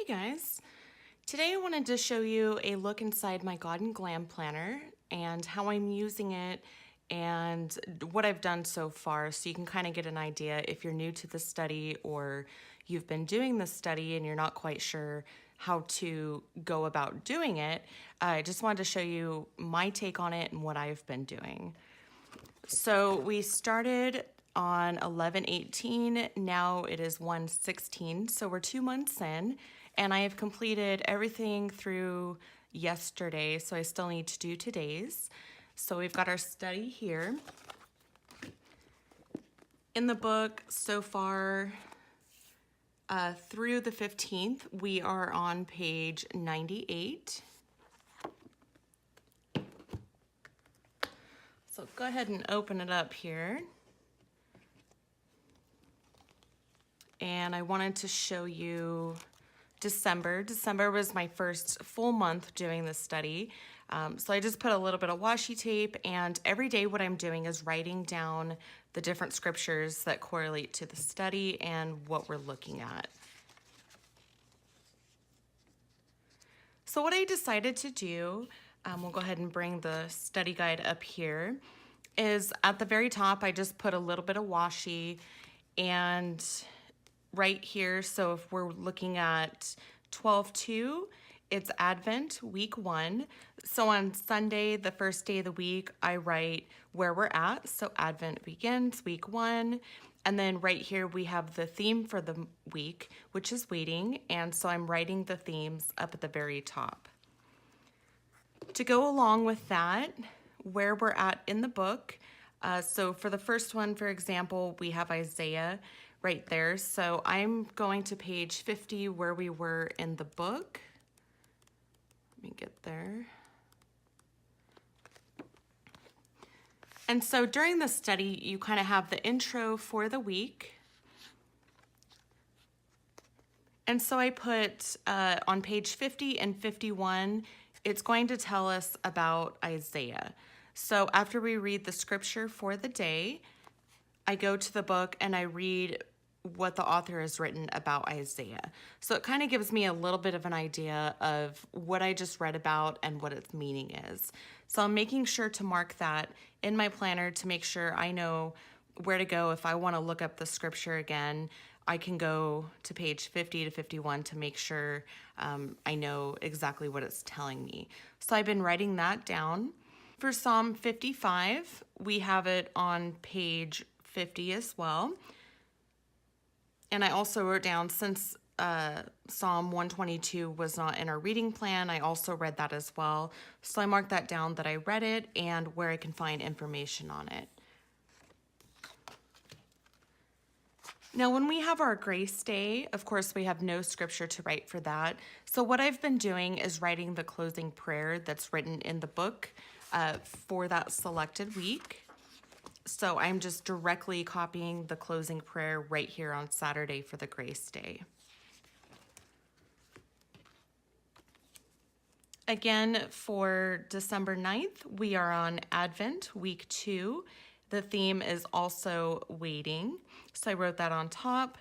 guys, today I wanted to show you a look inside my God Glam Planner and how I'm using it and what I've done so far, so you can kind of get an idea if you're new to the study or you've been doing the study and you're not quite sure how to go about doing it. I just wanted to show you my take on it and what I've been doing. So we started on 11/18, now it is 1/16, so we're 2 months in, and I have completed everything through yesterday, so I still need to do today's. So we've got our study here. In the book so far, through the 15th, we are on page 98. So go ahead and open it up here. And I wanted to show you December. December was my first full month doing this study. So I just put a little bit of washi tape, and every day what I'm doing is writing down the different scriptures that correlate to the study and what we're looking at. So what I decided to do, we'll go ahead and bring the study guide up here, is at the very top I just put a little bit of washi, and right here, so if we're looking at 12/2, it's Advent, week 1. So on Sunday, the first day of the week, I write where we're at. So Advent begins, week 1. And then right here, we have the theme for the week, which is waiting. And so I'm writing the themes up at the very top. To go along with that, where we're at in the book, so for the first one, for example, we have Isaiah right there. So I'm going to page 50 where we were in the book. Let me get there. And so during the study, you kind of have the intro for the week. And so I put on page 50 and 51, it's going to tell us about Isaiah. So after we read the scripture for the day, I go to the book and I read what the author has written about Isaiah. So it kind of gives me a little bit of an idea of what I just read about and what its meaning is. So I'm making sure to mark that in my planner to make sure I know where to go. If I want to look up the scripture again, I can go to page 50 to 51 to make sure I know exactly what it's telling me. So I've been writing that down. For Psalm 55, we have it on page 50 as well. And I also wrote down, since Psalm 122 was not in our reading plan, I also read that as well. So I marked that down that I read it and where I can find information on it. Now, when we have our grace day, of course, we have no scripture to write for that. So what I've been doing is writing the closing prayer that's written in the book for that selected week. So I'm just directly copying the closing prayer right here on Saturday for the grace day. Again, for December 9th, we are on Advent, week 2. The theme is also waiting. So I wrote that on top.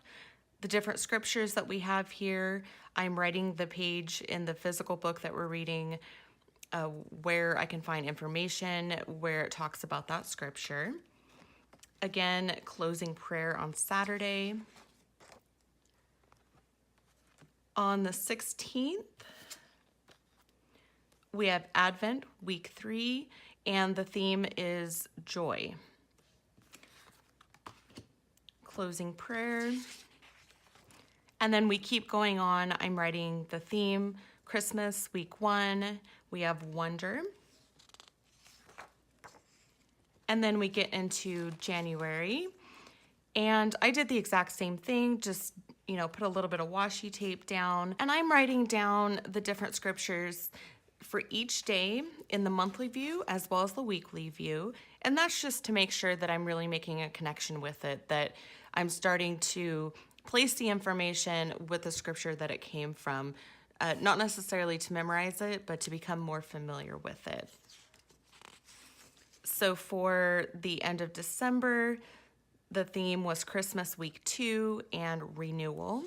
The different scriptures that we have here, I'm writing the page in the physical book that we're reading where I can find information, where it talks about that scripture. Again, closing prayer on Saturday. On the 16th, we have Advent, week 3, and the theme is joy. Closing prayer. And then we keep going on. I'm writing the theme, Christmas, week 1. We have wonder. And then we get into January. And I did the exact same thing, just, put a little bit of washi tape down. And I'm writing down the different scriptures for each day in the monthly view as well as the weekly view. And that's just to make sure that I'm really making a connection with it, that I'm starting to place the information with the scripture that it came from, not necessarily to memorize it, but to become more familiar with it. So for the end of December, the theme was Christmas week 2 and renewal.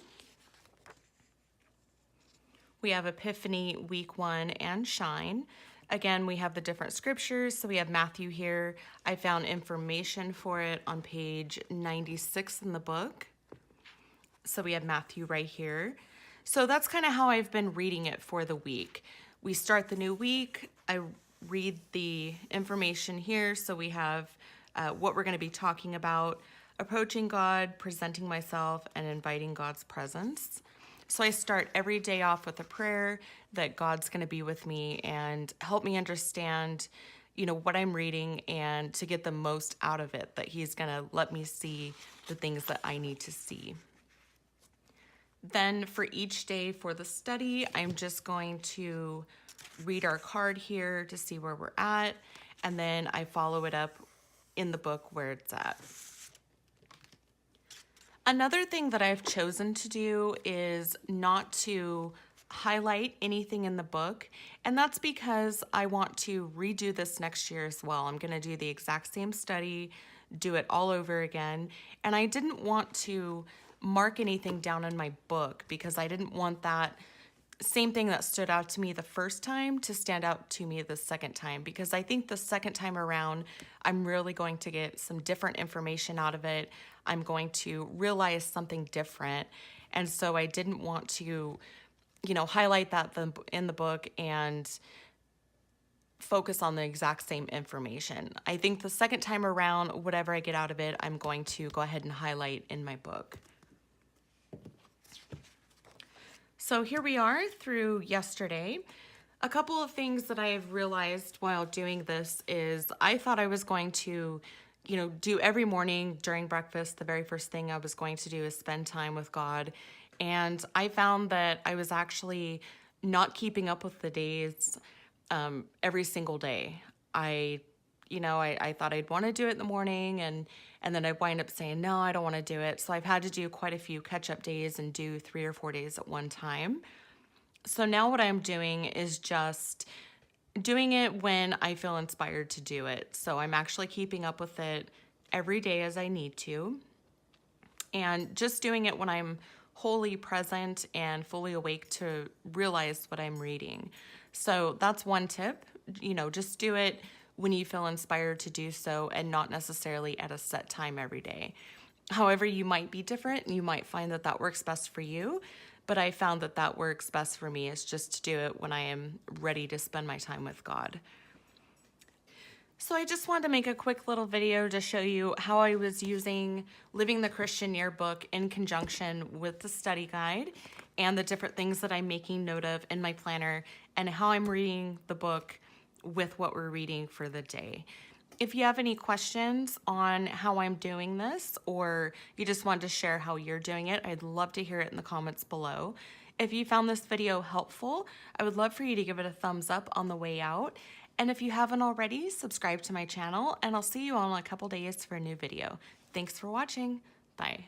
We have Epiphany week 1 and Shine. Again, we have the different scriptures. So we have Matthew here. I found information for it on page 96 in the book. So we have Matthew right here. So that's kind of how I've been reading it for the week. We start the new week. I read the information here. So we have what we're going to be talking about, approaching God, presenting myself, and inviting God's presence. So I start every day off with a prayer that God's going to be with me and help me understand, what I'm reading and to get the most out of it, that he's going to let me see the things that I need to see. Then for each day for the study, I'm just going to read our card here to see where we're at, and then I follow it up in the book where it's at. Another thing that I've chosen to do is not to highlight anything in the book, and that's because I want to redo this next year as well. I'm going to do the exact same study, do it all over again, and I didn't want to mark anything down in my book because I didn't want that same thing that stood out to me the first time to stand out to me the second time, because I think the second time around, I'm really going to get some different information out of it. I'm going to realize something different. And so I didn't want to, highlight that in the book and focus on the exact same information. I think the second time around, whatever I get out of it, I'm going to go ahead and highlight in my book. So here we are through yesterday. A couple of things that I've realized while doing this is I thought I was going to, do every morning during breakfast, the very first thing I was going to do is spend time with God. And I found that I was actually not keeping up with the days every single day. I thought I'd want to do it in the morning, and then I wind up saying, no, I don't want to do it. So I've had to do quite a few catch-up days and do 3 or 4 days at one time. So now what I'm doing is just doing it when I feel inspired to do it. So I'm actually keeping up with it every day as I need to, and just doing it when I'm wholly present and fully awake to realize what I'm reading. So that's one tip, just do it when you feel inspired to do so and not necessarily at a set time every day. However, you might be different and you might find that that works best for you, but I found that that works best for me is just to do it when I am ready to spend my time with God. So I just wanted to make a quick little video to show you how I was using Living the Christian Yearbook in conjunction with the study guide and the different things that I'm making note of in my planner and how I'm reading the book with what we're reading for the day. If you have any questions on how I'm doing this, or you just want to share how you're doing it, I'd love to hear it in the comments below. If you found this video helpful, I would love for you to give it a thumbs up on the way out. And if you haven't already, subscribe to my channel, and I'll see you all in a couple days for a new video. Thanks for watching. Bye.